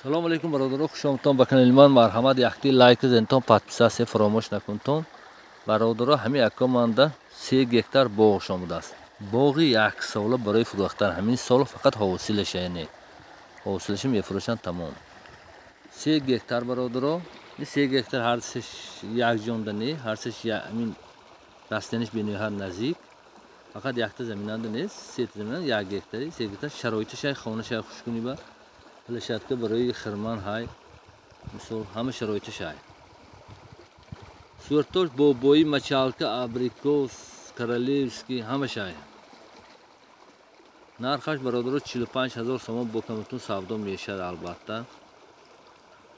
салому алейкум бародаро, хушомадтон ба канали ман. Марҳамат, яхти лайк зентон, подписация фаромӯш накунтон. Бародаро, ҳамин аккоманда 3 гектар боғ шомудааст. Боғи 1 сола барои фурӯхтан. Ҳамин сол фақат ҳосилаш, яъне ҳосилаш мефурӯшанд тамом. 3 гектар бародаро, ин 3 гектар ҳарсеш як ҷонда не, ҳарсеш ҳамин растаниш бениҳад наздик. Фақат якта заминанда нест, 3 заминанда 1 гектари, 3 гектар шароиташ ай хонаш ай хушкуниба площадка барои хирман ҳай, мисол ҳама шароиташ ай. Сӯртош бобои, мачалка, абрикос, королевский ҳамаш ай. Нархаш бародаро 45 000 сомон бо камтун савдо мешад. Албатта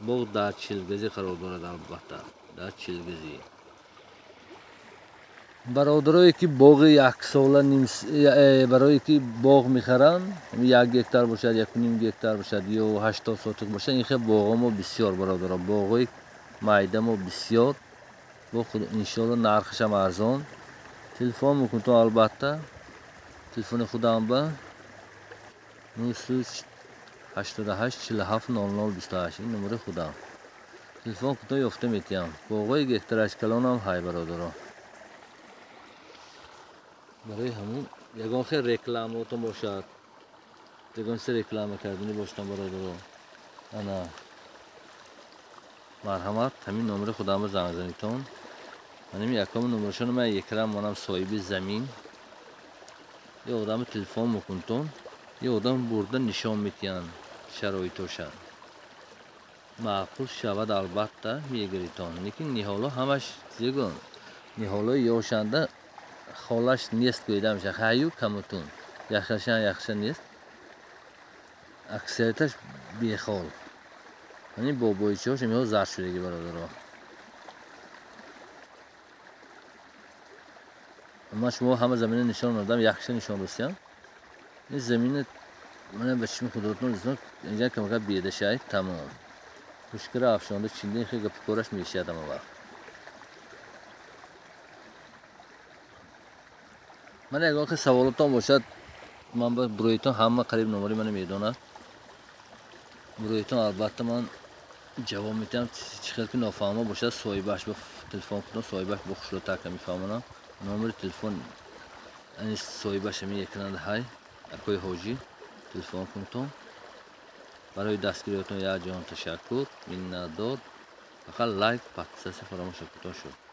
боғ дар чилгази қарор дорад. Албатта дар чилгази бародарое ки боғи 1 сола барое ки боғ мехаранд, 1 гектар бошад, 1.5 гектар бошад ё 80 сотик бошад, ин хел боғҳо мо бисёр бародаро, боғҳои майда мо бисёр. бо худ иншоалло нархашам арзон. Телефон мекунтон, албатта телефони худам ба 03 88 47 00 28, ин номери худам. Телефон кунтон ёфта метиҳам. боғҳои гектараш калонам ҳай бародаро. барои ҳамун ягон хел рекламото бошад, ягон се реклама кардани бошдам бародаро. ана марҳамат, ҳамин номери худамро занг занитон. маним якум номершон ман екрам манам соҳиби замин. ё одам телефон мекунтон, ё одам бурда нишон метиҳанд шароитоша. маъқул шавад, албатта мегиритон. лекин ниҳоло ҳамаш зигон ниҳолои ёшанда холаш нест гӯйда меша. ҳаю камутун яхшаша нест. аксариташ бехол. ҳамин бобоичиҳош имиҳо зард шудаги бародаро. ман шумо ҳама замина нишон додам, якша нишон рӯсиям. ин замина мана ба чишми худотон дистон инҷа камака бедашай тамом. пушкара афшонда чинда ин хел гапи кораш мешияд ҳама вақт. мана ягон хел саволотон бошад, ман ба бурӯитон ҳама қариб номери мана медонад. бурӯитон албатта ман ҷавоб метиҳам. чӣ хел ки нофаҳмо бошад, соҳибаш ба телефон кунон, соҳибаш бо хушрӯтака мефаҳмонам. номери телефон ани соҳибаш ҳамин екрана ҳай, акои ҳоҷӣ. телефон кунтон. барои дастгириётон якҷон ташаккур, миннатдор. фақат лайк, подписация фаромӯш накунтон шуд.